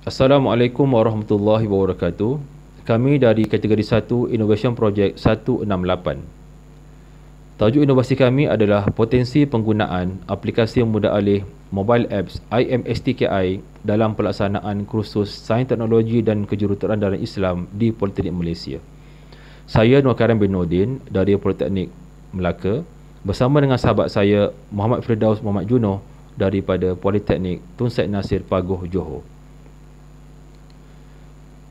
Assalamualaikum warahmatullahi wabarakatuh. Kami dari kategori 1 Innovation Project 168. Tajuk inovasi kami adalah potensi penggunaan aplikasi mudah alih mobile apps IMSTKI dalam pelaksanaan kursus Sains Teknologi dan Kejuruteraan dalam Islam di Politeknik Malaysia. Saya Nur Karim bin Nordin dari Politeknik Melaka bersama dengan sahabat saya Muhammad Firdaus Muhammad Junoh daripada Politeknik Tun Said Nasir Paguh Johor.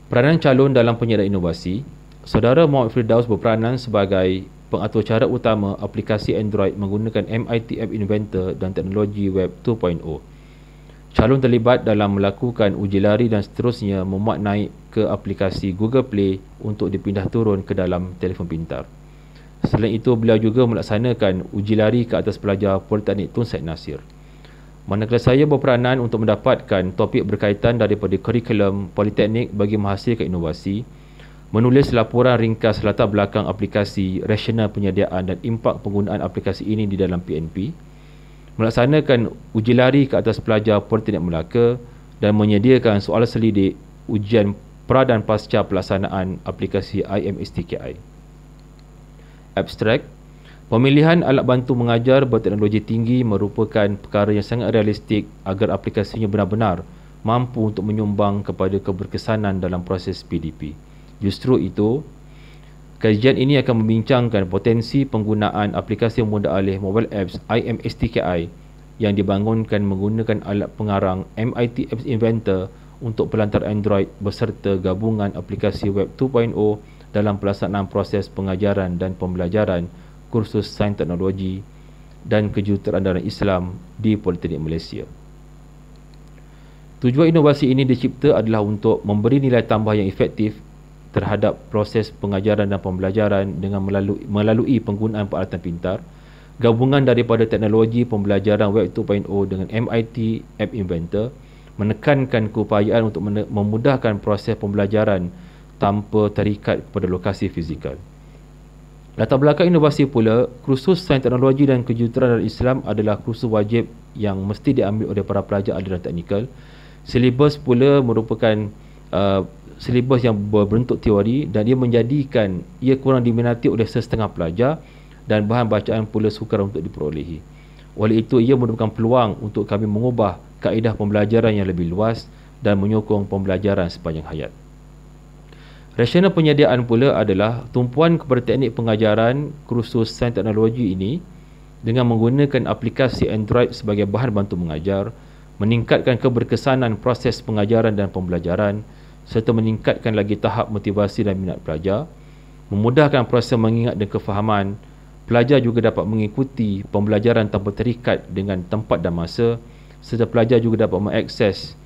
Peranan calon dalam penyediaan inovasi, Saudara Muhammad Firdaus berperanan sebagai pengatur cara utama aplikasi Android menggunakan MIT App Inventor dan teknologi Web 2.0. Calon terlibat dalam melakukan uji lari dan seterusnya memuat naik ke aplikasi Google Play untuk dipindah turun ke dalam telefon pintar. Selain itu, beliau juga melaksanakan uji lari ke atas pelajar Politeknik Tun Said Nasir. Manakala saya berperanan untuk mendapatkan topik berkaitan daripada kurikulum Politeknik bagi menghasilkan inovasi, menulis laporan ringkas latar belakang aplikasi, rasional penyediaan dan impak penggunaan aplikasi ini di dalam PNP, melaksanakan uji lari ke atas pelajar Politeknik Melaka dan menyediakan soalan selidik ujian pra dan pasca pelaksanaan aplikasi IMSTKI. Abstrak. Pemilihan alat bantu mengajar berteknologi tinggi merupakan perkara yang sangat realistik agar aplikasinya benar-benar mampu untuk menyumbang kepada keberkesanan dalam proses PDP. Justru itu, kajian ini akan membincangkan potensi penggunaan aplikasi mudah alih mobile apps IMSTKI yang dibangunkan menggunakan alat pengarang MIT Apps Inventor untuk pelantar Android beserta gabungan aplikasi Web 2.0 dalam pelaksanaan proses pengajaran dan pembelajaran kursus Sains Teknologi dan Kejuruteraan dalam Islam di Politeknik Malaysia. Tujuan inovasi ini dicipta adalah untuk memberi nilai tambah yang efektif terhadap proses pengajaran dan pembelajaran dengan melalui penggunaan peralatan pintar, gabungan daripada teknologi pembelajaran Web 2.0 dengan MIT App Inventor, menekankan keupayaan untuk memudahkan proses pembelajaran tanpa terikat kepada lokasi fizikal. Latar belakang inovasi pula, kursus Sains Teknologi dan Kejuruteraan dalam Islam adalah kursus wajib yang mesti diambil oleh para pelajar aliran teknikal. Silibus pula merupakan silibus yang berbentuk teori dan ia menjadikan ia kurang diminati oleh sesetengah pelajar dan bahan bacaan pula sukar untuk diperolehi. Oleh itu, ia merupakan peluang untuk kami mengubah kaedah pembelajaran yang lebih luas dan menyokong pembelajaran sepanjang hayat. Rasional penyediaan pula adalah tumpuan kepada teknik pengajaran kursus Sains Teknologi ini dengan menggunakan aplikasi Android sebagai bahan bantu mengajar, meningkatkan keberkesanan proses pengajaran dan pembelajaran serta meningkatkan lagi tahap motivasi dan minat pelajar, memudahkan proses mengingat dan kefahaman. Pelajar juga dapat mengikuti pembelajaran tanpa terikat dengan tempat dan masa, serta pelajar juga dapat mengakses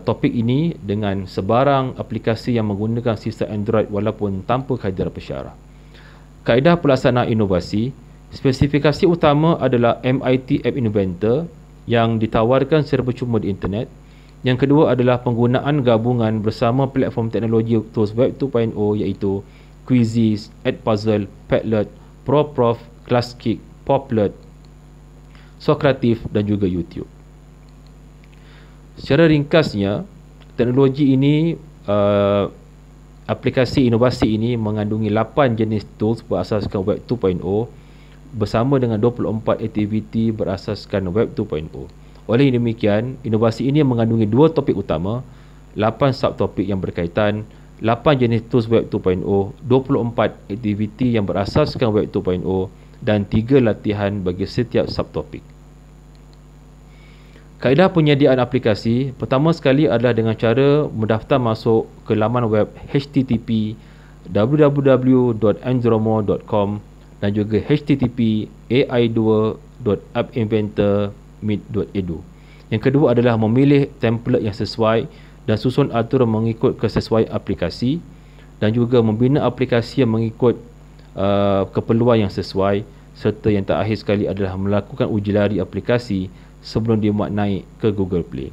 topik ini dengan sebarang aplikasi yang menggunakan sistem Android walaupun tanpa kaedah pensyarah. Kaedah pelaksanaan inovasi, spesifikasi utama adalah MIT App Inventor yang ditawarkan secara percuma di internet. Yang kedua adalah penggunaan gabungan bersama platform teknologi tools Web 2.0 iaitu Quizzes, Edpuzzle, Padlet, ProProf, ClassKick, Poplet, Socrative dan juga YouTube. Secara ringkasnya, teknologi ini, aplikasi inovasi ini mengandungi 8 jenis tools berasaskan Web 2.0 bersama dengan 24 aktiviti berasaskan Web 2.0. Oleh demikian, inovasi ini mengandungi 2 topik utama, 8 subtopik yang berkaitan, 8 jenis tools Web 2.0, 24 aktiviti yang berasaskan Web 2.0 dan 3 latihan bagi setiap subtopik. Kaedah penyediaan aplikasi pertama sekali adalah dengan cara mendaftar masuk ke laman web http www.andromo.com dan juga http ai2.appinventor.meet.edu. Yang kedua adalah memilih template yang sesuai dan susun aturan mengikut kesesuaian aplikasi dan juga membina aplikasi yang mengikut keperluan yang sesuai, serta yang terakhir sekali adalah melakukan uji lari aplikasi sebelum dimuat naik ke Google Play.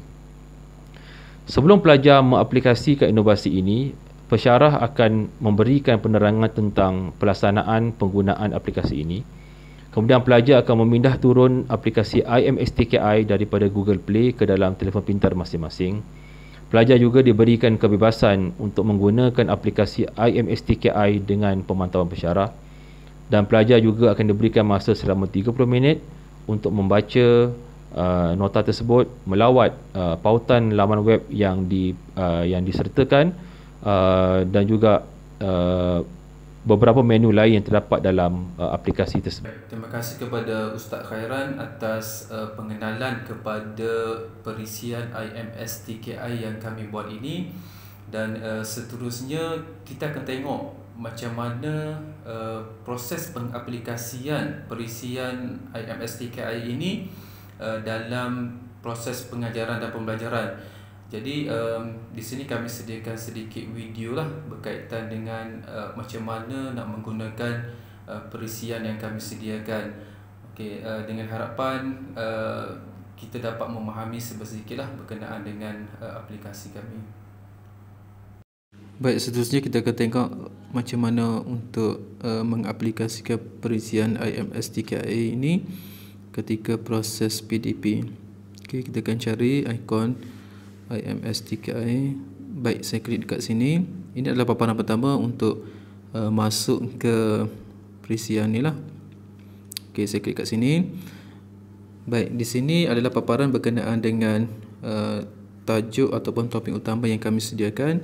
Sebelum pelajar mengaplikasikan inovasi ini, pensyarah akan memberikan penerangan tentang pelaksanaan penggunaan aplikasi ini. Kemudian pelajar akan memindah turun aplikasi IMSTKI daripada Google Play ke dalam telefon pintar masing-masing. Pelajar juga diberikan kebebasan untuk menggunakan aplikasi IMSTKI dengan pemantauan pensyarah, dan pelajar juga akan diberikan masa selama 30 minit untuk membaca nota tersebut, melawat pautan laman web yang disertakan, dan juga beberapa menu lain yang terdapat dalam aplikasi tersebut. Terima kasih kepada Ustaz Khairan atas pengenalan kepada perisian IMSTKI yang kami buat ini, dan seterusnya kita akan tengok macam mana proses pengaplikasian perisian IMSTKI ini dalam proses pengajaran dan pembelajaran. Jadi di sini kami sediakan sedikit video lah berkaitan dengan macam mana nak menggunakan perisian yang kami sediakan. Okey, dengan harapan kita dapat memahami sedikitlah berkenaan dengan aplikasi kami. Baik, seterusnya kita akan tengok macam mana untuk mengaplikasikan perisian IMSTKI ini ketika proses PDP. Okey, kita akan cari ikon IMSTKI. Baik, saya klik dekat sini. Ini adalah paparan pertama untuk masuk ke perisian ni lah. Okey, saya klik kat sini. Baik, di sini adalah paparan berkenaan dengan tajuk ataupun topik utama yang kami sediakan.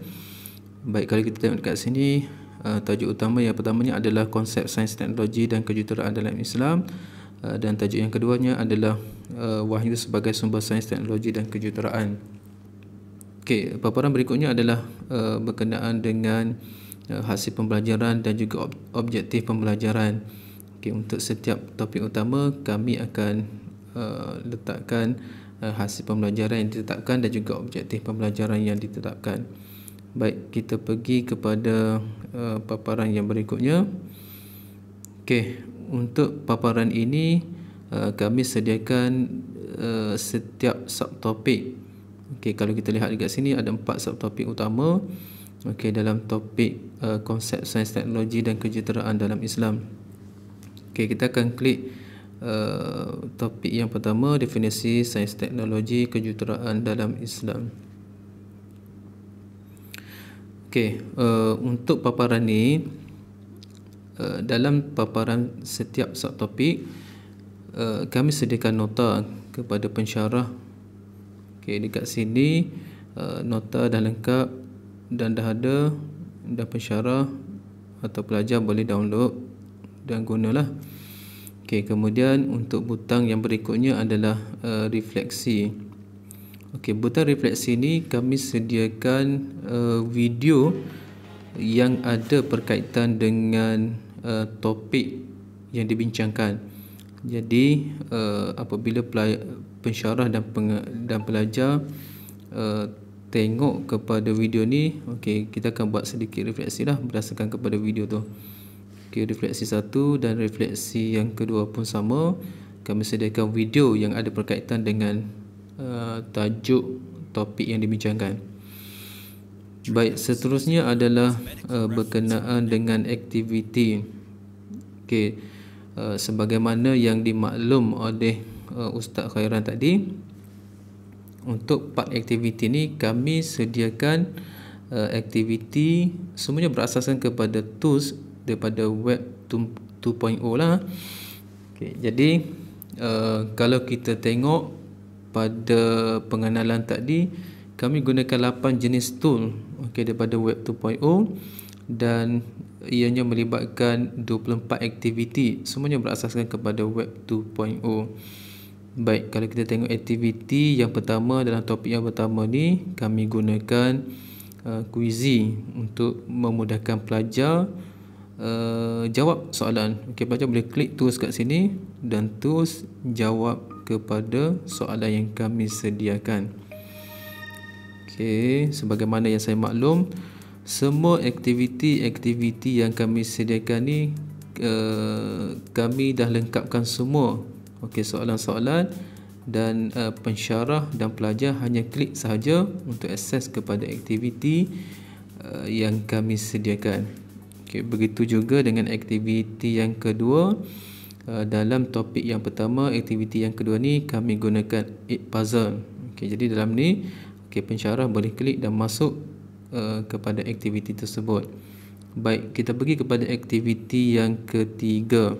Baik, kalau kita tengok dekat sini, tajuk utama yang pertamanya adalah konsep sains, teknologi dan kejuruteraan dalam Islam, dan tajuk yang keduanya adalah wahyu sebagai sumber sains, teknologi dan kejuruteraan. Okey, paparan berikutnya adalah berkenaan dengan hasil pembelajaran dan juga objektif pembelajaran. Okey, untuk setiap topik utama kami akan letakkan hasil pembelajaran yang ditetapkan dan juga objektif pembelajaran yang ditetapkan. Baik, kita pergi kepada paparan yang berikutnya. Okey, untuk paparan ini kami sediakan setiap subtopik. Okey, kalau kita lihat dekat sini ada 4 subtopik utama. Okey, dalam topik konsep sains, teknologi dan kejuruteraan dalam Islam. Okey, kita akan klik topik yang pertama, definisi sains, teknologi, kejuruteraan dalam Islam. Okey, untuk paparan ni, dalam paparan setiap subtopik kami sediakan nota kepada pensyarah. Okey, dekat sini nota dah lengkap dan dah ada, dan pensyarah atau pelajar boleh download dan gunalah. Okey, kemudian untuk butang yang berikutnya adalah refleksi. Okey, butang refleksi ni kami sediakan video yang ada berkaitan dengan topik yang dibincangkan. Jadi apabila pensyarah dan pelajar tengok kepada video ni, okey, kita akan buat sedikit refleksi lah berdasarkan kepada video tu. Okey, refleksi satu dan refleksi yang kedua pun sama. Kami sediakan video yang ada berkaitan dengan tajuk topik yang dibincangkan. Baik, seterusnya adalah berkenaan dengan aktiviti. Okey, sebagaimana yang dimaklum oleh Ustaz Khairan tadi, untuk part aktiviti ni kami sediakan aktiviti semuanya berasaskan kepada tools daripada web 2.0 lah. Okay, jadi kalau kita tengok pada pengenalan tadi, kami gunakan 8 jenis tool daripada web 2.0, dan ianya melibatkan 24 aktiviti, semuanya berasaskan kepada web 2.0. Baik, kalau kita tengok aktiviti yang pertama dalam topik yang pertama ni, kami gunakan Quizy untuk memudahkan pelajar jawab soalan. Okey, pelajar boleh klik tools kat sini dan tools jawab kepada soalan yang kami sediakan. Okey, sebagaimana yang saya maklum, semua aktiviti yang kami sediakan ni kami dah lengkapkan semua. Okey, soalan-soalan, dan pensyarah dan pelajar hanya klik sahaja untuk akses kepada aktiviti yang kami sediakan. Okey, begitu juga dengan aktiviti yang kedua. Dalam topik yang pertama, aktiviti yang kedua ni kami gunakan 8 puzzle. Okey, jadi dalam ni Okey, pensyarah boleh klik dan masuk kepada aktiviti tersebut. Baik, kita pergi kepada aktiviti yang ketiga.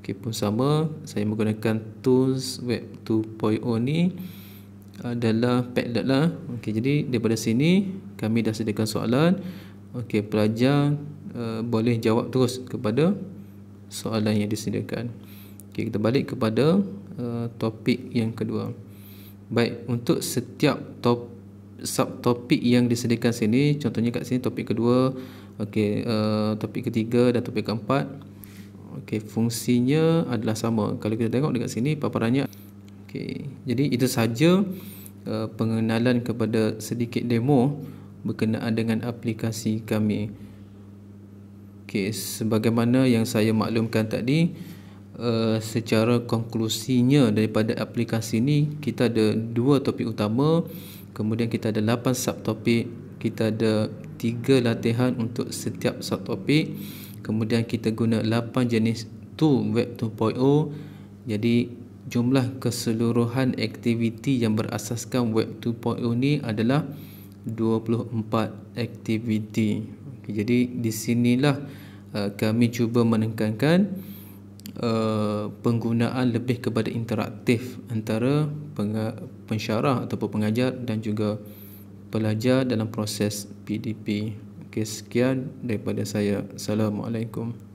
Okey, pun sama, saya menggunakan tools web 2.0 ni adalah Padlet lah. Okey, jadi daripada sini kami dah sediakan soalan. Okey, pelajar boleh jawab terus kepada soalan yang disediakan. Okey, kita balik kepada topik yang kedua. Baik, untuk setiap subtopik yang disediakan sini, contohnya kat sini topik kedua, okey, topik ketiga dan topik keempat. Okey, fungsinya adalah sama. Kalau kita tengok dekat sini paparannya. Okey, jadi itu sahaja pengenalan kepada sedikit demo berkenaan dengan aplikasi kami. Okey, sebagaimana yang saya maklumkan tadi, secara konklusinya daripada aplikasi ni, kita ada 2 topik utama, kemudian kita ada 8 subtopik, kita ada 3 latihan untuk setiap subtopik, kemudian kita guna 8 jenis tool web 2.0. Jadi jumlah keseluruhan aktiviti yang berasaskan web 2.0 ni adalah 24 aktiviti. Okay, jadi di sinilah kami cuba menekankan penggunaan lebih kepada interaktif antara pensyarah ataupun pengajar dan juga pelajar dalam proses PDP. Okay, sekian daripada saya. Assalamualaikum.